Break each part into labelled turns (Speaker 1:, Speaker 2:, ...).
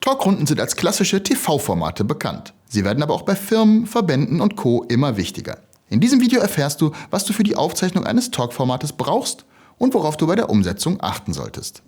Speaker 1: Talkrunden sind als klassische TV-Formate bekannt. Sie werden aber auch bei Firmen, Verbänden und Co. immer wichtiger. In diesem Video erfährst du, was du für die Aufzeichnung eines Talkformates brauchst und worauf du bei der Umsetzung achten solltest.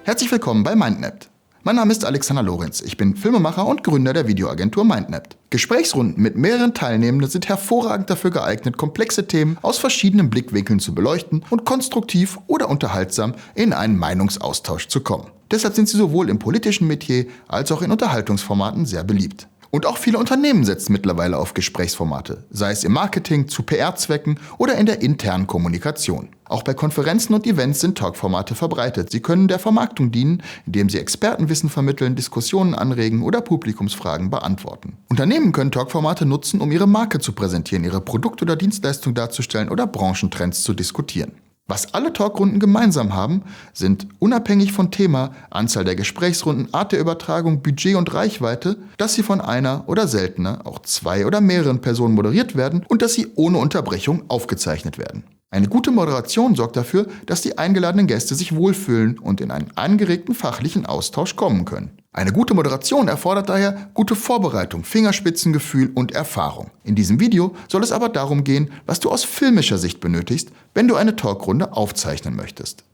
Speaker 1: Herzlich willkommen bei Mindmapped. Mein Name ist Alexander Lorenz, ich bin Filmemacher und Gründer der Videoagentur Mindmapped. Gesprächsrunden mit mehreren Teilnehmenden sind hervorragend dafür geeignet, komplexe Themen aus verschiedenen Blickwinkeln zu beleuchten und konstruktiv oder unterhaltsam in einen Meinungsaustausch zu kommen. Deshalb sind sie sowohl im politischen Metier als auch in Unterhaltungsformaten sehr beliebt. Und auch viele Unternehmen setzen mittlerweile auf Gesprächsformate, sei es im Marketing, zu PR-Zwecken oder in der internen Kommunikation. Auch bei Konferenzen und Events sind Talkformate verbreitet. Sie können der Vermarktung dienen, indem sie Expertenwissen vermitteln, Diskussionen anregen oder Publikumsfragen beantworten. Unternehmen können Talkformate nutzen, um ihre Marke zu präsentieren, ihre Produkt- oder Dienstleistung darzustellen oder Branchentrends zu diskutieren. Was alle Talkrunden gemeinsam haben, sind unabhängig von Thema, Anzahl der Gesprächsrunden, Art der Übertragung, Budget und Reichweite, dass sie von einer oder seltener auch zwei oder mehreren Personen moderiert werden und dass sie ohne Unterbrechung aufgezeichnet werden. Eine gute Moderation sorgt dafür, dass die eingeladenen Gäste sich wohlfühlen und in einen angeregten fachlichen Austausch kommen können. Eine gute Moderation erfordert daher gute Vorbereitung, Fingerspitzengefühl und Erfahrung. In diesem Video soll es aber darum gehen, was du aus filmischer Sicht benötigst, wenn du eine Talkrunde aufzeichnen möchtest.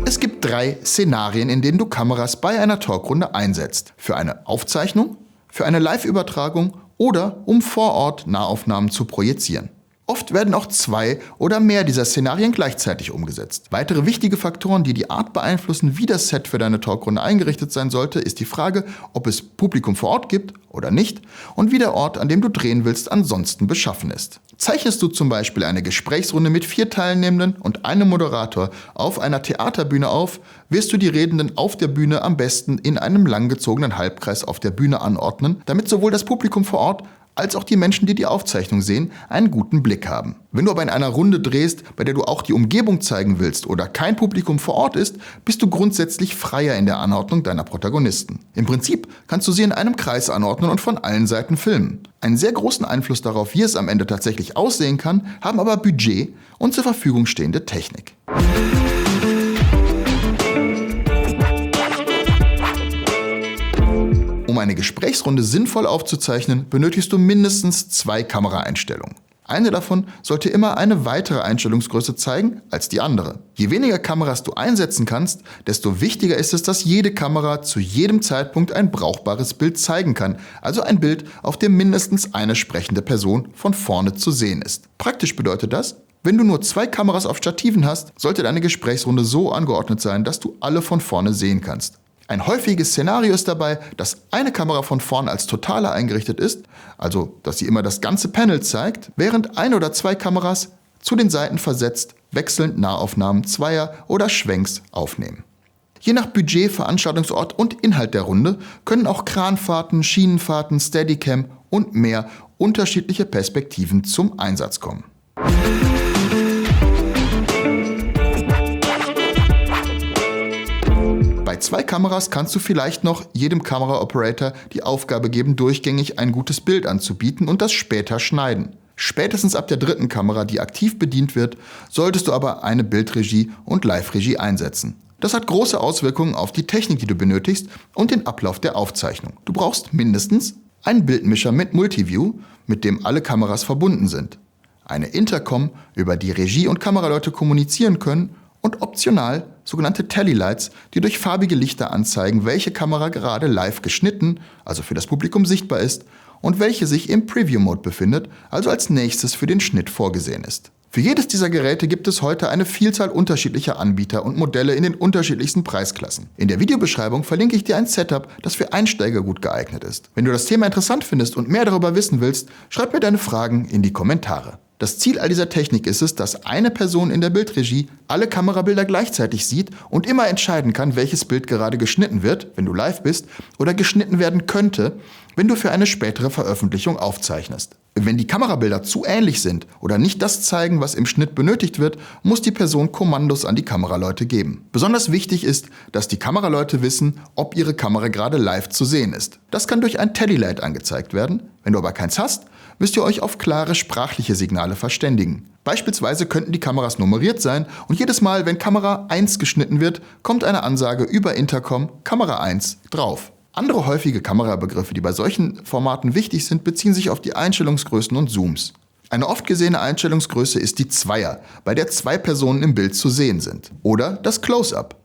Speaker 1: Es gibt 3 Szenarien, in denen du Kameras bei einer Talkrunde einsetzt. Für eine Aufzeichnung, für eine Live-Übertragung oder um vor Ort Nahaufnahmen zu projizieren. Oft werden auch 2 oder mehr dieser Szenarien gleichzeitig umgesetzt. Weitere wichtige Faktoren, die die Art beeinflussen, wie das Set für deine Talkrunde eingerichtet sein sollte, ist die Frage, ob es Publikum vor Ort gibt oder nicht und wie der Ort, an dem du drehen willst, ansonsten beschaffen ist. Zeichnest du zum Beispiel eine Gesprächsrunde mit 4 Teilnehmenden und einem Moderator auf einer Theaterbühne auf, wirst du die Redenden auf der Bühne am besten in einem langgezogenen Halbkreis auf der Bühne anordnen, damit sowohl das Publikum vor Ort als auch die Menschen, die die Aufzeichnung sehen, einen guten Blick haben. Wenn du aber in einer Runde drehst, bei der du auch die Umgebung zeigen willst oder kein Publikum vor Ort ist, bist du grundsätzlich freier in der Anordnung deiner Protagonisten. Im Prinzip kannst du sie in einem Kreis anordnen und von allen Seiten filmen. Einen sehr großen Einfluss darauf, wie es am Ende tatsächlich aussehen kann, haben aber Budget und zur Verfügung stehende Technik. Um eine Gesprächsrunde sinnvoll aufzuzeichnen, benötigst du mindestens 2 Kameraeinstellungen. Eine davon sollte immer eine weitere Einstellungsgröße zeigen als die andere. Je weniger Kameras du einsetzen kannst, desto wichtiger ist es, dass jede Kamera zu jedem Zeitpunkt ein brauchbares Bild zeigen kann, also ein Bild, auf dem mindestens eine sprechende Person von vorne zu sehen ist. Praktisch bedeutet das, wenn du nur 2 Kameras auf Stativen hast, sollte deine Gesprächsrunde so angeordnet sein, dass du alle von vorne sehen kannst. Ein häufiges Szenario ist dabei, dass eine Kamera von vorn als Totaler eingerichtet ist, also dass sie immer das ganze Panel zeigt, während 1 oder 2 Kameras zu den Seiten versetzt wechselnd Nahaufnahmen, Zweier- oder Schwenks aufnehmen. Je nach Budget, Veranstaltungsort und Inhalt der Runde können auch Kranfahrten, Schienenfahrten, Steadicam und mehr unterschiedliche Perspektiven zum Einsatz kommen. Bei 2 Kameras kannst du vielleicht noch jedem Kameraoperator die Aufgabe geben, durchgängig ein gutes Bild anzubieten und das später schneiden. Spätestens ab der 3. Kamera, die aktiv bedient wird, solltest du aber eine Bildregie und Live-Regie einsetzen. Das hat große Auswirkungen auf die Technik, die du benötigst und den Ablauf der Aufzeichnung. Du brauchst mindestens einen Bildmischer mit Multiview, mit dem alle Kameras verbunden sind, eine Intercom, über die Regie und Kameraleute kommunizieren können und optional sogenannte Tally-Lights, die durch farbige Lichter anzeigen, welche Kamera gerade live geschnitten, also für das Publikum sichtbar ist, und welche sich im Preview-Mode befindet, also als nächstes für den Schnitt vorgesehen ist. Für jedes dieser Geräte gibt es heute eine Vielzahl unterschiedlicher Anbieter und Modelle in den unterschiedlichsten Preisklassen. In der Videobeschreibung verlinke ich dir ein Setup, das für Einsteiger gut geeignet ist. Wenn du das Thema interessant findest und mehr darüber wissen willst, schreib mir deine Fragen in die Kommentare. Das Ziel all dieser Technik ist es, dass eine Person in der Bildregie alle Kamerabilder gleichzeitig sieht und immer entscheiden kann, welches Bild gerade geschnitten wird, wenn du live bist, oder geschnitten werden könnte, wenn du für eine spätere Veröffentlichung aufzeichnest. Wenn die Kamerabilder zu ähnlich sind oder nicht das zeigen, was im Schnitt benötigt wird, muss die Person Kommandos an die Kameraleute geben. Besonders wichtig ist, dass die Kameraleute wissen, ob ihre Kamera gerade live zu sehen ist. Das kann durch ein Tally-Light angezeigt werden. Wenn du aber keins hast, müsst ihr euch auf klare sprachliche Signale verständigen. Beispielsweise könnten die Kameras nummeriert sein und jedes Mal, wenn Kamera 1 geschnitten wird, kommt eine Ansage über Intercom Kamera 1 drauf. Andere häufige Kamerabegriffe, die bei solchen Formaten wichtig sind, beziehen sich auf die Einstellungsgrößen und Zooms. Eine oft gesehene Einstellungsgröße ist die Zweier, bei der 2 Personen im Bild zu sehen sind. Oder das Close-Up.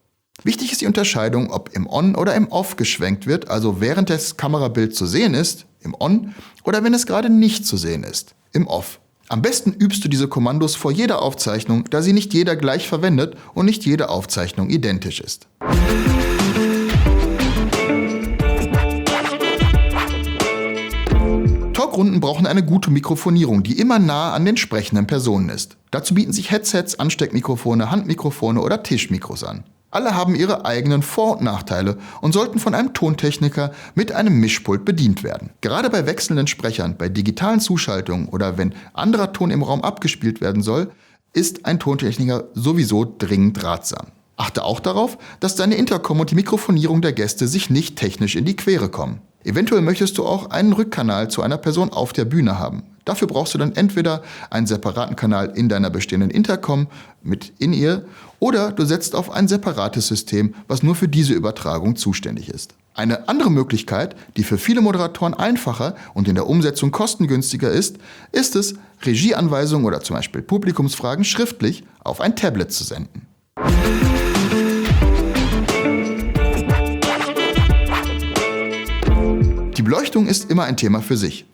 Speaker 1: Wichtig ist die Unterscheidung, ob im On oder im Off geschwenkt wird, also während das Kamerabild zu sehen ist, im On, oder wenn es gerade nicht zu sehen ist, im Off. Am besten übst du diese Kommandos vor jeder Aufzeichnung, da sie nicht jeder gleich verwendet und nicht jede Aufzeichnung identisch ist. Talkrunden brauchen eine gute Mikrofonierung, die immer nah an den sprechenden Personen ist. Dazu bieten sich Headsets, Ansteckmikrofone, Handmikrofone oder Tischmikros an. Alle haben ihre eigenen Vor- und Nachteile und sollten von einem Tontechniker mit einem Mischpult bedient werden. Gerade bei wechselnden Sprechern, bei digitalen Zuschaltungen oder wenn anderer Ton im Raum abgespielt werden soll, ist ein Tontechniker sowieso dringend ratsam. Achte auch darauf, dass deine Intercom und die Mikrofonierung der Gäste sich nicht technisch in die Quere kommen. Eventuell möchtest du auch einen Rückkanal zu einer Person auf der Bühne haben. Dafür brauchst du dann entweder einen separaten Kanal in deiner bestehenden Intercom mit In-Ear oder du setzt auf ein separates System, was nur für diese Übertragung zuständig ist. Eine andere Möglichkeit, die für viele Moderatoren einfacher und in der Umsetzung kostengünstiger ist, ist es, Regieanweisungen oder zum Beispiel Publikumsfragen schriftlich auf ein Tablet zu senden. Die Beleuchtung ist immer ein Thema für sich.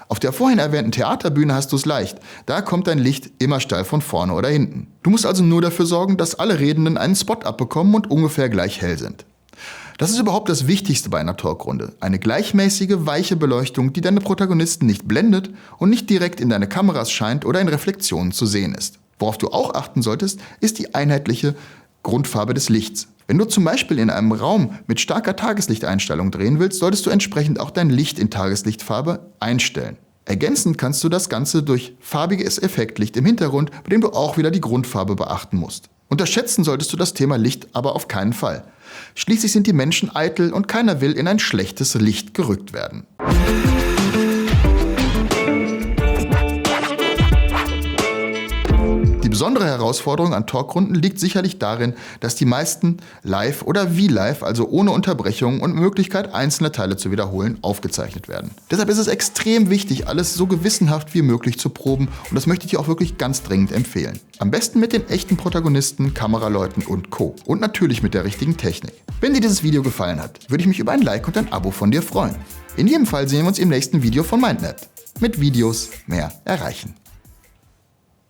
Speaker 1: Auf der vorhin erwähnten Theaterbühne hast du es leicht. Da kommt dein Licht immer steil von vorne oder hinten. Du musst also nur dafür sorgen, dass alle Redenden einen Spot abbekommen und ungefähr gleich hell sind. Das ist überhaupt das Wichtigste bei einer Talkrunde. Eine gleichmäßige, weiche Beleuchtung, die deine Protagonisten nicht blendet und nicht direkt in deine Kameras scheint oder in Reflexionen zu sehen ist. Worauf du auch achten solltest, ist die einheitliche Grundfarbe des Lichts. Wenn du zum Beispiel in einem Raum mit starker Tageslichteinstellung drehen willst, solltest du entsprechend auch dein Licht in Tageslichtfarbe einstellen. Ergänzend kannst du das Ganze durch farbiges Effektlicht im Hintergrund, bei dem du auch wieder die Grundfarbe beachten musst. Unterschätzen solltest du das Thema Licht aber auf keinen Fall. Schließlich sind die Menschen eitel und keiner will in ein schlechtes Licht gerückt werden. Die besondere Herausforderung an Talkrunden liegt sicherlich darin, dass die meisten live oder wie live, also ohne Unterbrechung und Möglichkeit, einzelne Teile zu wiederholen, aufgezeichnet werden. Deshalb ist es extrem wichtig, alles so gewissenhaft wie möglich zu proben und das möchte ich dir auch wirklich ganz dringend empfehlen. Am besten mit den echten Protagonisten, Kameraleuten und Co. Und natürlich mit der richtigen Technik. Wenn dir dieses Video gefallen hat, würde ich mich über ein Like und ein Abo von dir freuen. In jedem Fall sehen wir uns im nächsten Video von MindNet. Mit Videos mehr erreichen.